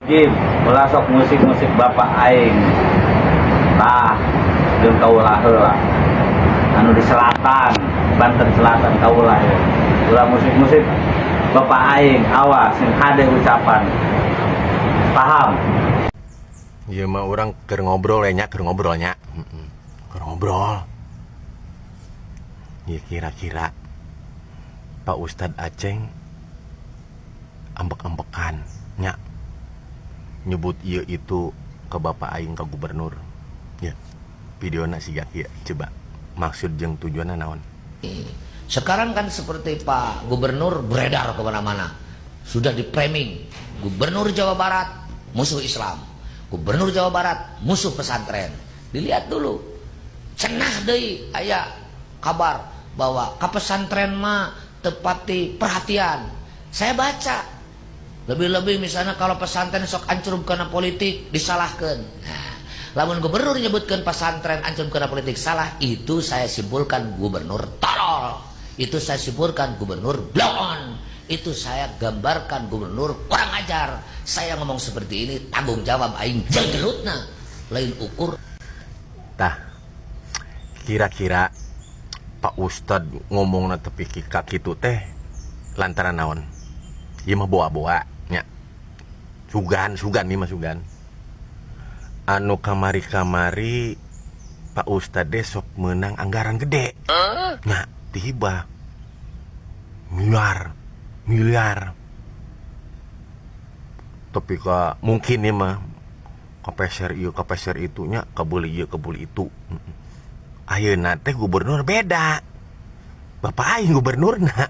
Jim, ulah sok musik-musik bapak aing. Tah, jeung kaulah heula. Anu di selatan, Banten Selatan kaulah ya. Ulah musik-musik bapak aing, awas sing hade ucapan. Paham? Iya mah orang keur ngobrol ya nya, keur ngobrolnya. Keur ngobrol. Ya kira-kira Pak Ustadz Aceng ambek-ambekan nya nyebut iya itu ke bapak aing ke gubernur. Ya, videona siga kieu coba. Maksud jeung tujuanna naon? Sekarang kan seperti Pak Gubernur beredar kemana-mana. Sudah di framing Gubernur Jawa Barat musuh Islam, Gubernur Jawa Barat musuh pesantren. Dilihat dulu, cenah deui aya kabar bahwa ke pesantren mah tepati perhatian. Saya baca lebih-lebih misalnya kalau pesantren sok ancur karena politik disalahkan. Nah, lamun gubernur nyebutkan pesantren ancur karena politik salah, itu saya simpulkan gubernur tolol. Itu saya simpulkan gubernur blow on. Itu saya gambarkan gubernur kurang ajar. Saya ngomong seperti ini tanggung jawab aing jenggelutna lain ukur. Tah, kira-kira Pak Ustadz ngomongna tepi ka kitu teh lantaran naon? Ieu mah boa-boa nya. Sugan nih mah sugan. Anu kamari-kamari Pak Ustadz deh sok menang anggaran gede. Nah, tiba miliar. Tapi mungkin nih mah kapeser ieu kapeser itunya kabeli ieu kabeli itu. Ayeuna teh gubernur beda. Bapak aing gubernurna.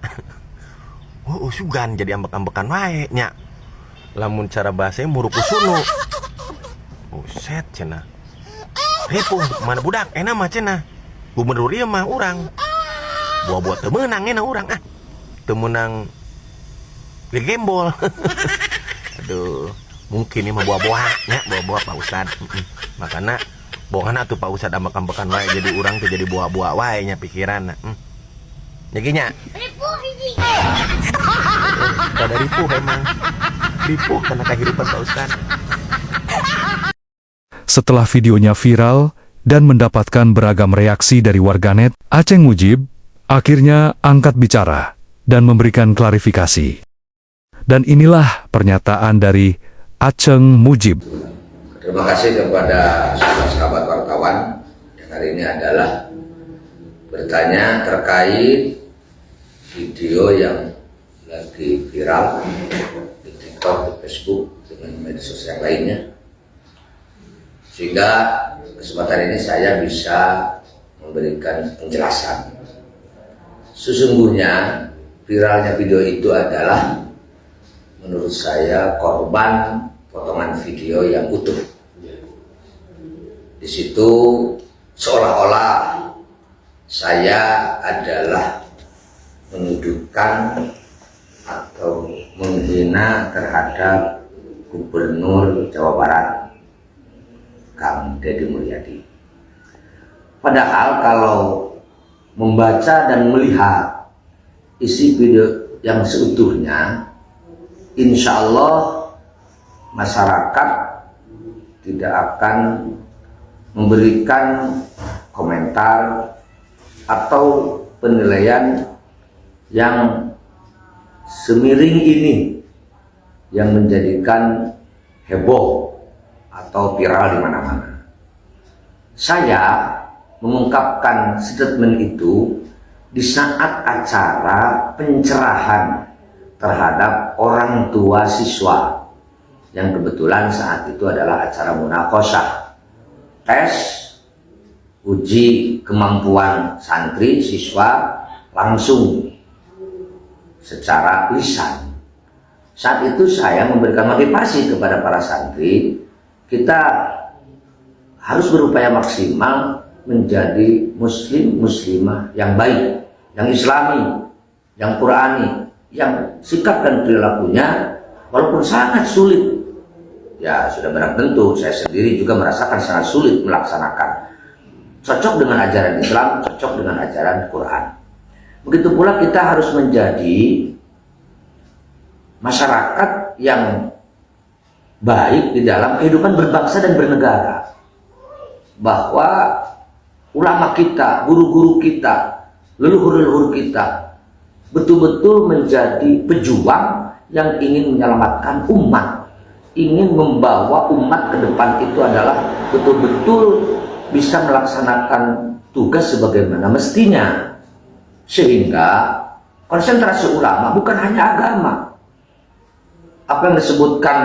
Oh, sugan jadi ambek-ambekan wae nya. Lamun cara bahasa muruku sunu. Buset cenah. Ripuh mana budak enak mah cenah. Gubernur ieu mah urang. Buah-buah teu meunang enak urang ah. Teu meunang gembol. Aduh, mungkin ini mah buah-buah nya, buah-buah Pak Ustad. Makana bohongna atuh Pak Ustad ambek-ambekan wae jadi urang teh jadi buah-buah wae nya pikiranna. Jadi nya. Ripuh hiji. Pada ripuh emang. Ripuh karena kehidupan Pak Ustad. Setelah videonya viral dan mendapatkan beragam reaksi dari warganet, Aceng Mujib akhirnya angkat bicara dan memberikan klarifikasi. Dan inilah pernyataan dari Aceng Mujib. Terima kasih kepada sahabat wartawan yang hari ini adalah bertanya terkait video yang lagi viral di TikTok, di Facebook, dengan media sosial lainnya. Sehingga kesempatan ini saya bisa memberikan penjelasan. Sesungguhnya viralnya video itu adalah menurut saya korban potongan video yang utuh. Di situ seolah-olah saya adalah menuduhkan atau menghina terhadap Gubernur Jawa Barat Kang Deddy Mulyadi. Padahal kalau membaca dan melihat isi video yang seutuhnya, insya Allah masyarakat tidak akan memberikan komentar atau penilaian yang semiring ini yang menjadikan heboh atau viral di mana-mana. Saya mengungkapkan statement itu di saat acara pencerahan terhadap orang tua siswa yang kebetulan saat itu adalah acara munaqosyah, tes uji kemampuan santri siswa langsung secara lisan. Saat itu saya memberikan motivasi kepada para santri, kita harus berupaya maksimal menjadi muslim muslimah yang baik, yang islami, yang qurani, yang sikap dan perilakunya walaupun sangat sulit, ya sudah barang tentu saya sendiri juga merasakan sangat sulit melaksanakan, cocok dengan ajaran Islam, cocok dengan ajaran Quran. Begitu pula kita harus menjadi masyarakat yang baik di dalam kehidupan berbangsa dan bernegara. Bahwa ulama kita, guru-guru kita, leluhur-leluhur kita betul-betul menjadi pejuang yang ingin menyelamatkan umat, ingin membawa umat ke depan itu adalah betul-betul bisa melaksanakan tugas sebagaimana mestinya. Sehingga konsentrasi ulama bukan hanya agama. Apa yang disebutkan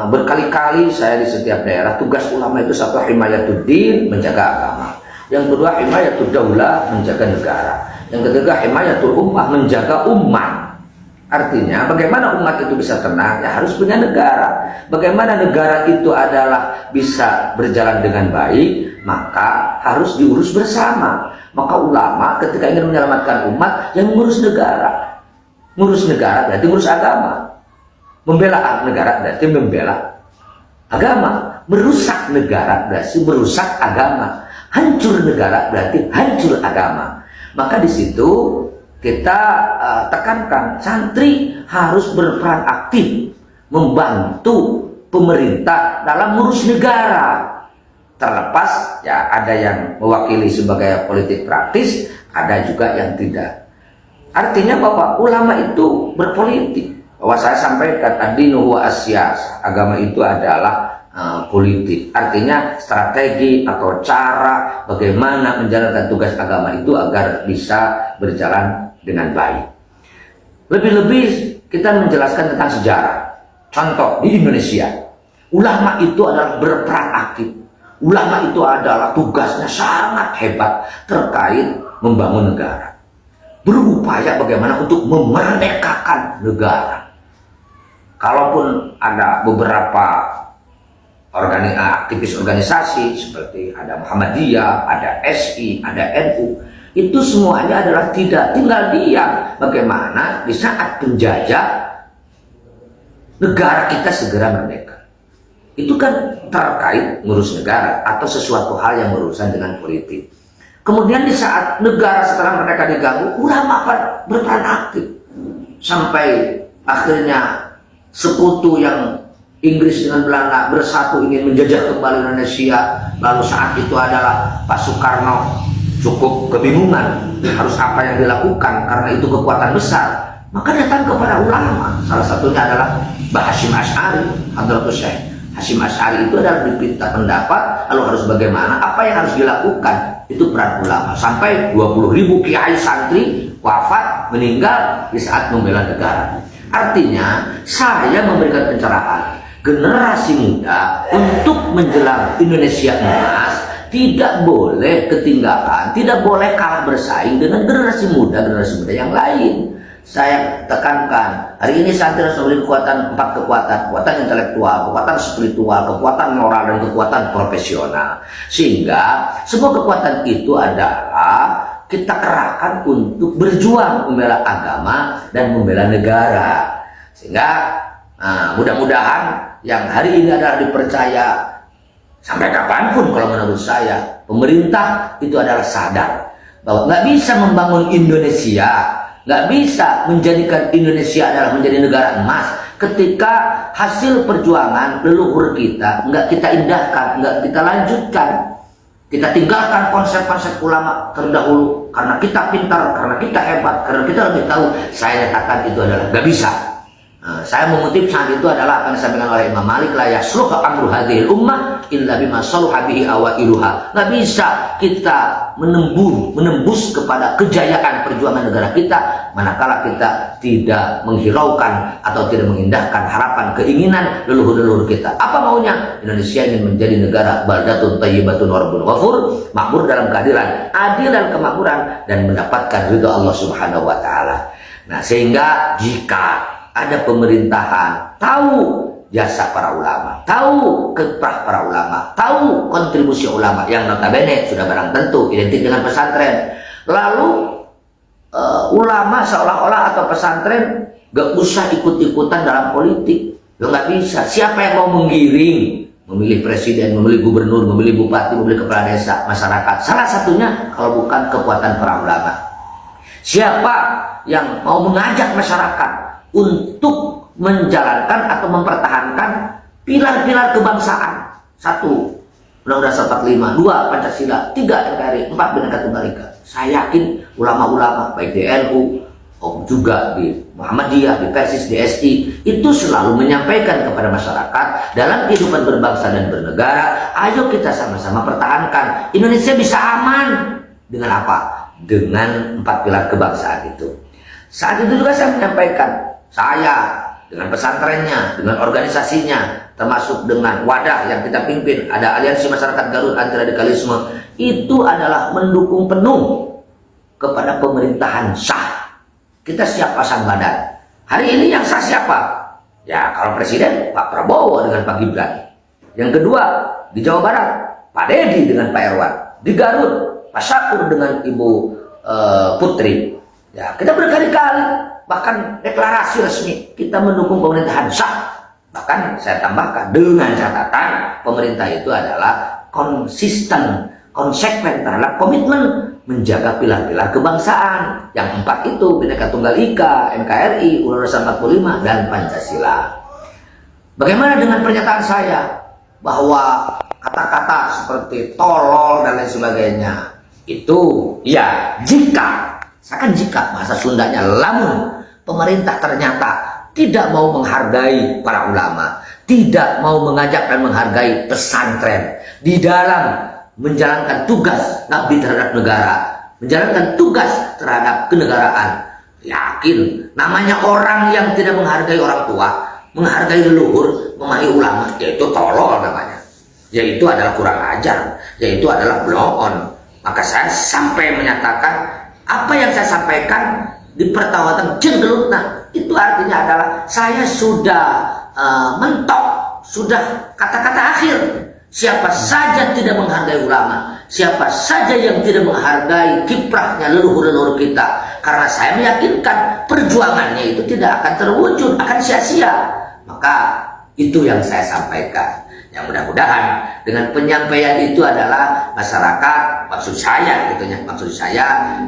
berkali-kali saya di setiap daerah, tugas ulama itu satu, himayatuddin, menjaga agama. Yang kedua, himayatud daulah, menjaga negara. Yang ketiga, himayatul ummah, menjaga umat. Artinya bagaimana umat itu bisa tenang, ya harus punya negara. Bagaimana negara itu adalah bisa berjalan dengan baik, maka harus diurus bersama. Maka ulama ketika ingin menyelamatkan umat, yang mengurus negara. Ngurus negara berarti ngurus agama. Membela negara berarti membela agama. Merusak negara berarti merusak agama. Hancur negara berarti hancur agama. Maka di situ kita tekankan santri harus berperan aktif membantu pemerintah dalam ngurus negara. Terlepas ya ada yang mewakili sebagai politik praktis, ada juga yang tidak. Artinya bahwa ulama itu berpolitik. Bahwa saya sampaikan ad-dinu huwa as-siyasah, agama itu adalah politik. Artinya strategi atau cara bagaimana menjalankan tugas agama itu agar bisa berjalan dengan baik. Lebih-lebih kita menjelaskan tentang sejarah. Contoh di Indonesia, ulama itu adalah berperan aktif. Ulama itu adalah tugasnya sangat hebat terkait membangun negara. Berupaya bagaimana untuk memerdekakan negara. Kalaupun ada beberapa aktivis organisasi seperti ada Muhammadiyah, ada SI, ada NU, itu semuanya adalah tidak tinggal diam. Bagaimana di saat penjajah negara kita segera merdeka. Itu kan terkait ngurus negara atau sesuatu hal yang berurusan dengan politik. Kemudian di saat negara setelah mereka diganggu, ulama berperan aktif. Sampai akhirnya sekutu yang Inggris dengan Belanda bersatu ingin menjajah kembali Indonesia. Lalu saat itu adalah Pak Soekarno cukup kebingungan harus apa yang dilakukan karena itu kekuatan besar. Maka datang kepada ulama. Salah satunya adalah Mbah Hasyim Asy'ari, Hadratus Syekh Hasyim Asy'ari itu adalah diminta pendapat, lalu harus bagaimana, apa yang harus dilakukan. Itu peran ulama. Sampai 20.000 kiai santri wafat, meninggal di saat membela negara. Artinya saya memberikan pencerahan generasi muda untuk menjelang Indonesia emas tidak boleh ketinggalan, tidak boleh kalah bersaing dengan generasi muda yang lain. Saya tekankan, hari ini santri harus memiliki empat kekuatan, kekuatan intelektual, kekuatan spiritual, kekuatan moral, dan kekuatan profesional. Sehingga semua kekuatan itu adalah kita kerahkan untuk berjuang membela agama dan membela negara. Sehingga mudah-mudahan yang hari ini adalah dipercaya sampai kapanpun, kalau menurut saya pemerintah itu adalah sadar bahwa nggak bisa membangun Indonesia, nggak bisa menjadikan Indonesia adalah menjadi negara emas ketika hasil perjuangan leluhur kita nggak kita indahkan, nggak kita lanjutkan. Kita tinggalkan konsep-konsep ulama terdahulu karena kita pintar, karena kita hebat, karena kita lebih tahu. Saya nyatakan itu adalah nggak bisa. Saya mengutip saat itu adalah apa yang disampaikan oleh Imam Malik, la yasluhu amru hadhil ummah illa bima saluha bihi awailuha. Nggak bisa kita menembus kepada kejayaan perjuangan negara kita manakala kita tidak menghiraukan atau tidak mengindahkan harapan keinginan leluhur-leluhur kita. Apa maunya? Indonesia ingin menjadi negara baldatun thayyibatun wa rabbun ghafur, makmur dalam keadilan, adil dan kemakmuran, dan mendapatkan ridha Allah Subhanahu wa taala. Nah, sehingga jika ada pemerintahan tahu jasa para ulama, tahu kiprah para ulama, tahu kontribusi ulama yang notabene sudah barang tentu identik dengan pesantren, lalu ulama seolah-olah atau pesantren gak usah ikut-ikutan dalam politik, ya nggak bisa. Siapa yang mau menggiring, memilih presiden, memilih gubernur, memilih bupati, memilih kepala desa, masyarakat? Salah satunya kalau bukan kekuatan para ulama. Siapa yang mau mengajak masyarakat untuk menjalankan atau mempertahankan pilar-pilar kebangsaan. 1. Undang-Undang 45, 2. Pancasila, 3. NKRI, 4. Bhinneka Tunggal Ika. Saya yakin ulama-ulama baik di NU juga di Muhammadiyah, di Persis, di SI itu selalu menyampaikan kepada masyarakat dalam kehidupan berbangsa dan bernegara, ayo kita sama-sama pertahankan Indonesia bisa aman dengan apa? Dengan 4 pilar kebangsaan itu. Saat itu juga saya menyampaikan, saya dengan pesantrennya, dengan organisasinya, termasuk dengan wadah yang kita pimpin, ada Aliansi Masyarakat Garut Anti Radikalisme, itu adalah mendukung penuh kepada pemerintahan sah. Kita siap pasang badan. Hari ini yang sah siapa? Ya kalau presiden Pak Prabowo dengan Pak Gibran. Yang kedua di Jawa Barat Pak Dedi dengan Pak Erwan. Di Garut Pak Syakur dengan Ibu Putri. Ya kita berkali-kali bahkan deklarasi resmi kita mendukung pemerintahan sah. Bahkan saya tambahkan dengan catatan pemerintah itu adalah konsisten, konsekuen terhadap komitmen menjaga pilar-pilar kebangsaan. Yang 4 itu Bhinneka Tunggal Ika, NKRI, Undang-Undang 45 dan Pancasila. Bagaimana dengan pernyataan saya bahwa kata-kata seperti tolol dan lain sebagainya itu ya jika, saya kan jika bahasa Sundanya lamun pemerintah ternyata tidak mau menghargai para ulama, tidak mau mengajak dan menghargai pesantren di dalam menjalankan tugas ngabdi terhadap negara, menjalankan tugas terhadap kenegaraan. Yakin namanya orang yang tidak menghargai orang tua, menghargai leluhur, memahami ulama, yaitu tolol namanya. Yaitu adalah kurang ajar, yaitu adalah blow on. Maka saya sampai menyatakan apa yang saya sampaikan di pertawatan cendelutna itu artinya adalah saya sudah mentok, sudah kata-kata akhir. Siapa saja tidak menghargai ulama, siapa saja yang tidak menghargai kiprahnya leluhur-leluhur kita, karena saya meyakinkan perjuangannya itu tidak akan terwujud, akan sia-sia. Maka itu yang saya sampaikan. Yang mudah-mudahan dengan penyampaian itu adalah masyarakat, maksud saya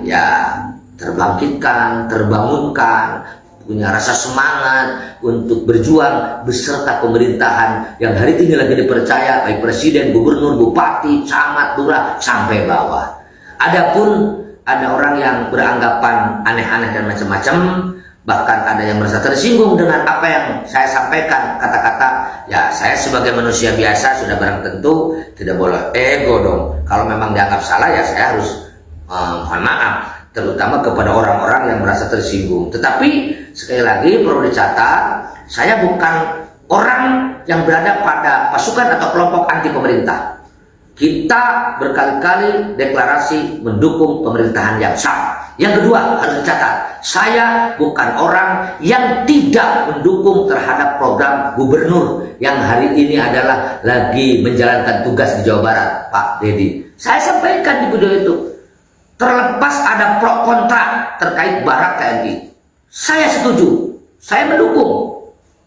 ya terbangkitkan, terbangunkan, punya rasa semangat untuk berjuang beserta pemerintahan yang hari ini lagi dipercaya baik presiden, gubernur, bupati, camat, lurah sampai bawah. Adapun ada orang yang beranggapan aneh-aneh dan macam-macam, bahkan ada yang merasa tersinggung dengan apa yang saya sampaikan, kata-kata, ya saya sebagai manusia biasa sudah barang tentu tidak boleh ego dong. Kalau memang dianggap salah ya saya harus mohon maaf, terutama kepada orang-orang yang merasa tersinggung. Tetapi sekali lagi perlu dicatat, saya bukan orang yang berada pada pasukan atau kelompok anti pemerintah. Kita berkali-kali deklarasi mendukung pemerintahan yang sah. Yang kedua harus dicatat, saya bukan orang yang tidak mendukung terhadap program gubernur yang hari ini adalah lagi menjalankan tugas di Jawa Barat, Pak Dedi. Saya sampaikan di video itu, terlepas ada pro kontra terkait Barat TNI, saya setuju, saya mendukung.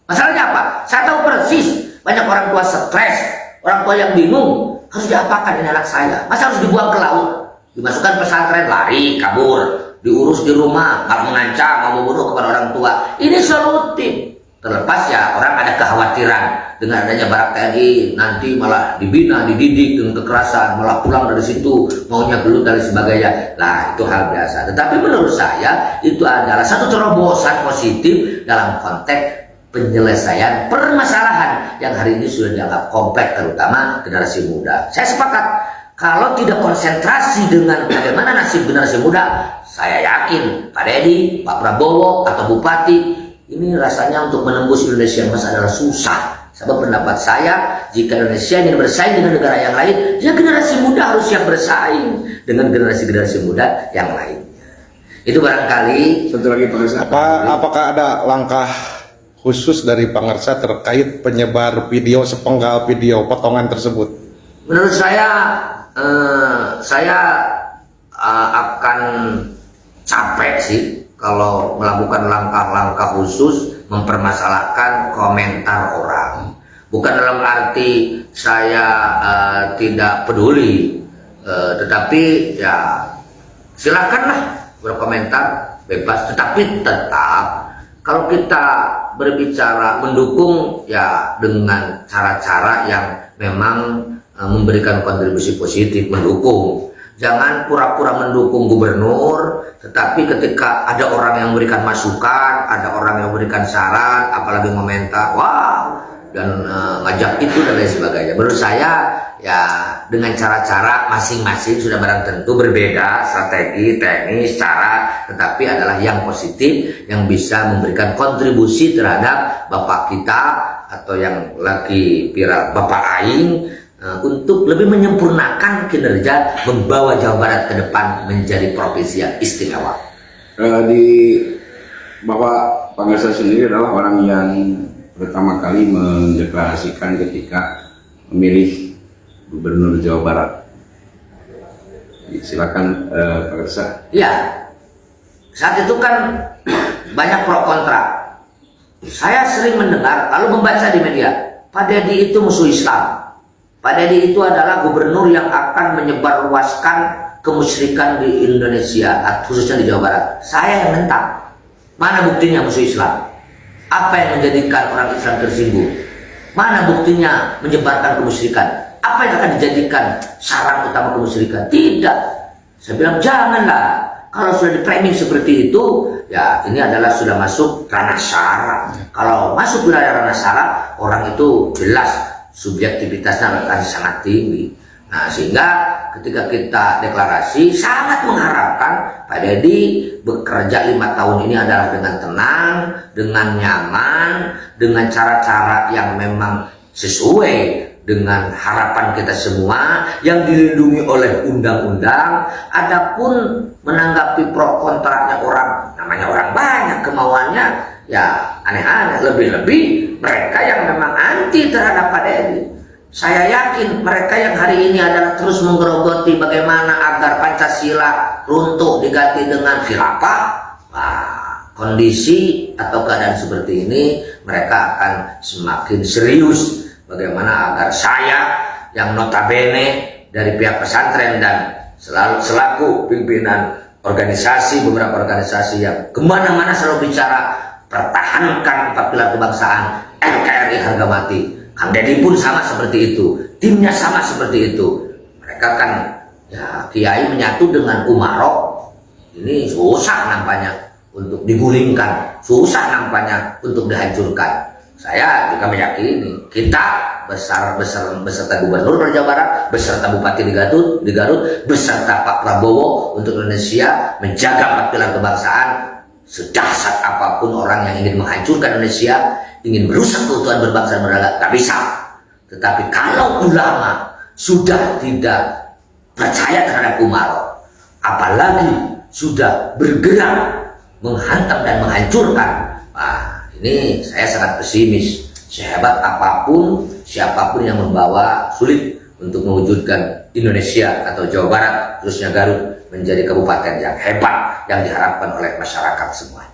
Masalahnya apa? Saya tahu persis banyak orang tua stres, orang tua yang bingung, harus diapakan ini anak saya? Masa harus dibuang ke laut? Dimasukkan pesantren, lari, kabur, diurus di rumah, malah mengancam, mau membunuh kepada orang tua. Ini solutif. Terlepas ya orang ada kekhawatiran dengan adanya Barak TNI nanti malah dibina, dididik dengan kekerasan, malah pulang dari situ maunya gelut dan sebagainya. Nah itu hal biasa. Tetapi menurut saya itu adalah satu terobosan positif dalam konteks penyelesaian permasalahan yang hari ini sudah dianggap kompleks, terutama generasi muda. Saya sepakat, kalau tidak konsentrasi dengan bagaimana nasib generasi muda, saya yakin Pak Dedi, Pak Prabowo, atau Bupati, ini rasanya untuk menembus Indonesia emas adalah susah. Sebab pendapat saya, jika Indonesia ingin bersaing dengan negara yang lain, ya generasi muda harus siap bersaing dengan generasi-generasi muda yang lainnya. Itu barangkali. Satu lagi Pak, apakah ada langkah khusus dari Pangarsa terkait penyebar video, sepenggal video potongan tersebut? Menurut saya akan capek sih kalau melakukan langkah-langkah khusus mempermasalahkan komentar orang. Bukan dalam arti saya tidak peduli, tetapi ya silakanlah berkomentar bebas. Tetapi tetap kalau kita berbicara mendukung ya dengan cara-cara yang memang memberikan kontribusi positif, mendukung. Jangan pura-pura mendukung gubernur, tetapi ketika ada orang yang memberikan masukan, ada orang yang memberikan saran, apalagi komentar, wah, dan ngajak itu dan lain sebagainya. Menurut saya ya dengan cara-cara masing-masing sudah barang tentu berbeda, strategi, teknis, cara, tetapi adalah yang positif yang bisa memberikan kontribusi terhadap bapak kita atau yang lagi viral Bapak Aing untuk lebih menyempurnakan kinerja membawa Jawa Barat ke depan menjadi provinsi yang istimewa. Di Bapak Pangarsa sendiri adalah orang yang pertama kali mendeklarasikan ketika memilih Gubernur Jawa Barat. Silakan Pak Pangarsa. Ya, saat itu kan banyak pro kontra. Saya sering mendengar, lalu membaca di media, Pak Deddy itu musuh Islam. Pak Deddy itu adalah gubernur yang akan menyebarluaskan kemusyrikan di Indonesia, khususnya di Jawa Barat. Saya yang mentang. Mana buktinya musuh Islam? Apa yang menjadikan orang Islam tersinggung? Mana buktinya menyebarkan kemusyrikan? Apa yang akan dijadikan sarang utama kemusyrikan? Tidak. Saya bilang janganlah. Kalau sudah di-framing seperti itu, ya ini adalah sudah masuk ranah sara. Kalau masuk wilayah ranah sara, orang itu jelas subjektivitasnya akan sangat tinggi. Nah, sehingga ketika kita deklarasi sangat mengharapkan Pak Deddy bekerja 5 tahun ini adalah dengan tenang, dengan nyaman, dengan cara-cara yang memang sesuai dengan harapan kita semua, yang dilindungi oleh undang-undang. Adapun menanggapi pro kontranya orang, namanya orang banyak kemauannya, ya aneh-aneh. Lebih-lebih mereka yang memang anti terhadap Pak Deddy. Saya yakin mereka yang hari ini adalah terus menggerogoti bagaimana agar Pancasila runtuh diganti dengan khilafah. Nah, kondisi atau keadaan seperti ini mereka akan semakin serius bagaimana agar saya yang notabene dari pihak pesantren dan selaku pimpinan organisasi, beberapa organisasi yang kemana-mana selalu bicara pertahankan 4 pilar kebangsaan, NKRI harga mati. Kang Deddy pun sama seperti itu, timnya sama seperti itu. Mereka kan ya kiai menyatu dengan Umarok, ini susah nampaknya untuk digulingkan, susah nampaknya untuk dihancurkan. Saya juga meyakini kita beserta Gubernur Jawa Barat, beserta Bupati di Garut, beserta Pak Prabowo untuk Indonesia menjaga 4 pilar kebangsaan. Sedahsyat apapun orang yang ingin menghancurkan Indonesia, ingin merusak keutuhan berbangsa dan bernegara, tak bisa. Tetapi kalau ulama sudah tidak percaya terhadap Umarok, apalagi sudah bergerak menghantam dan menghancurkan, nah, ini saya sangat pesimis. Sehebat apapun, siapapun yang membawa, sulit untuk mewujudkan Indonesia atau Jawa Barat, khususnya Garut, menjadi kabupaten yang hebat yang diharapkan oleh masyarakat semuanya.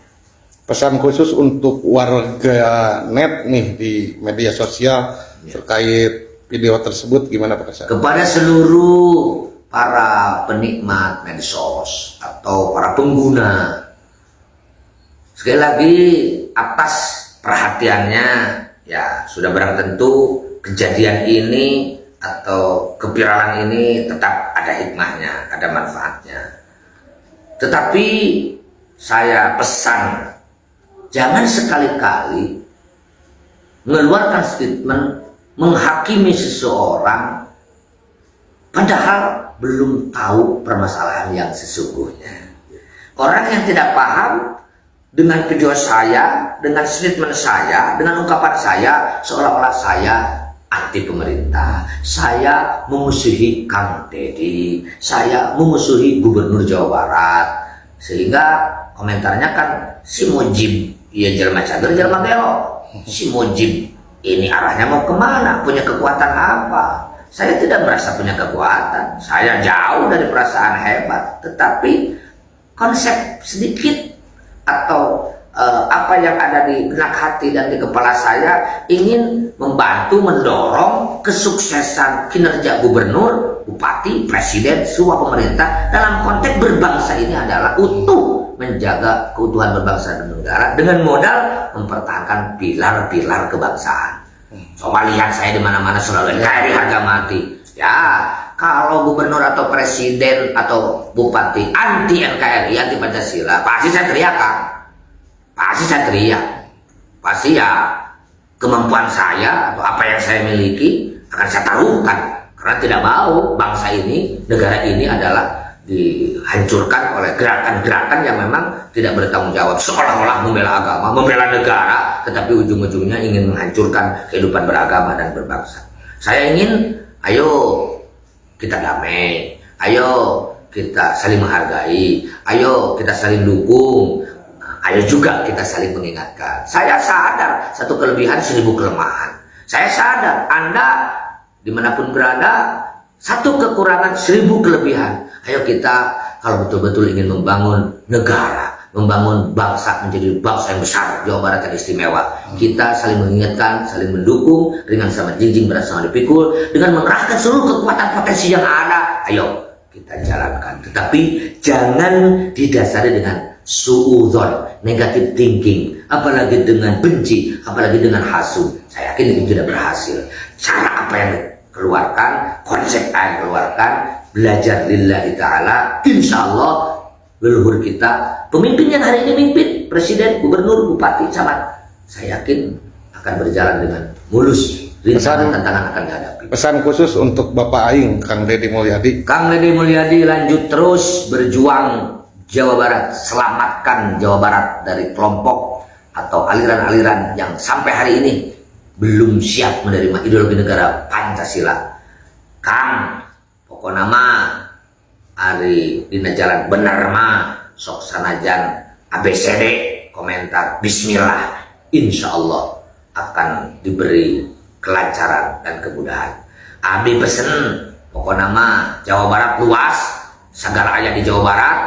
Pesan khusus untuk warga net nih di media sosial terkait video tersebut gimana Pak Pangarsa? Kepada seluruh para penikmat medsos atau para pengguna, sekali lagi atas perhatiannya, ya sudah barang tentu kejadian ini atau keviralan ini tetap ada hikmahnya, ada manfaatnya. Tetapi saya pesan, jangan sekali-kali mengeluarkan statement menghakimi seseorang padahal belum tahu permasalahan yang sesungguhnya. Orang yang tidak paham dengan video saya, dengan statement saya, dengan ungkapan saya, seolah-olah saya anti pemerintah, saya memusuhi Kang Deddy, saya memusuhi Gubernur Jawa Barat, sehingga komentarnya kan si Mujib, iya jelma cager jelma belok, si Mujib ini arahnya mau kemana, punya kekuatan apa? Saya tidak merasa punya kekuatan, saya jauh dari perasaan hebat, tetapi konsep sedikit atau apa yang ada di benak hati dan di kepala saya, ingin membantu mendorong kesuksesan kinerja gubernur, bupati, presiden, semua pemerintah dalam konteks berbangsa ini adalah utuh, menjaga keutuhan berbangsa dan negara dengan modal mempertahankan pilar-pilar kebangsaan. Coba lihat saya di mana-mana selalu NKRI harga mati. Ya, kalau gubernur atau presiden atau bupati anti NKRI, anti Pancasila, pasti saya teriak, Kang. Pasti saya teriak. Pasti ya kemampuan saya atau apa yang saya miliki akan saya taruhkan, karena tidak mau bangsa ini, negara ini adalah dihancurkan oleh gerakan-gerakan yang memang tidak bertanggung jawab, seolah-olah membela agama, membela negara, tetapi ujung-ujungnya ingin menghancurkan kehidupan beragama dan berbangsa. Saya ingin, ayo kita damai, ayo kita saling menghargai, ayo kita saling dukung, ayo juga kita saling mengingatkan. Saya sadar satu kelebihan 1000 kelemahan. Saya sadar Anda dimanapun berada satu kekurangan 1000 kelebihan. Ayo kita kalau betul-betul ingin membangun negara, membangun bangsa menjadi bangsa yang besar, Jawa Barat yang istimewa, kita saling mengingatkan, saling mendukung, ringan sama jinjing, berat sama dipikul, dengan mengerahkan seluruh kekuatan potensi yang ada. Ayo kita jalankan, tetapi jangan didasari dengan suudzon, negative thinking, apalagi dengan benci, apalagi dengan hasud. Saya yakin itu tidak berhasil. Cara apa yang dikeluarkan, konsep yang dikeluarkan, belajar lillahi ta'ala, insya Allah leluhur kita, pemimpin yang hari ini mimpin, presiden, gubernur, bupati, camat, saya yakin akan berjalan dengan mulus. Tantangan akan dihadapi. Pesan khusus untuk Bapak Aing, Kang Deddy Mulyadi. Kang Deddy Mulyadi, lanjut terus berjuang Jawa Barat, selamatkan Jawa Barat dari kelompok atau aliran-aliran yang sampai hari ini belum siap menerima ideologi negara Pancasila. Kang, pokoknya mah hari dina jalan bener mah sok sanajan ABCD komentar bismillah, insya Allah akan diberi kelancaran dan kemudahan. Abdi pesen pokoknya mah Jawa Barat luas, segala aya di Jawa Barat,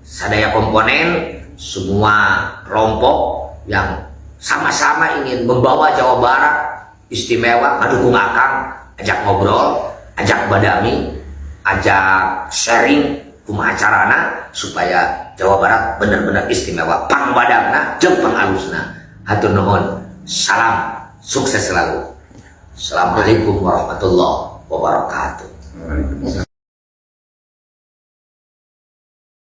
sadaya komponen, semua kelompok yang sama-sama ingin membawa Jawa Barat istimewa, ngadukung Akang, ajak ngobrol, ajak badami, ajak sharing kumaha carana supaya Jawa Barat benar-benar istimewa, pang badagna jeung pangalusna. Hatur nuhun, salam, sukses selalu. Assalamualaikum warahmatullahi wabarakatuh.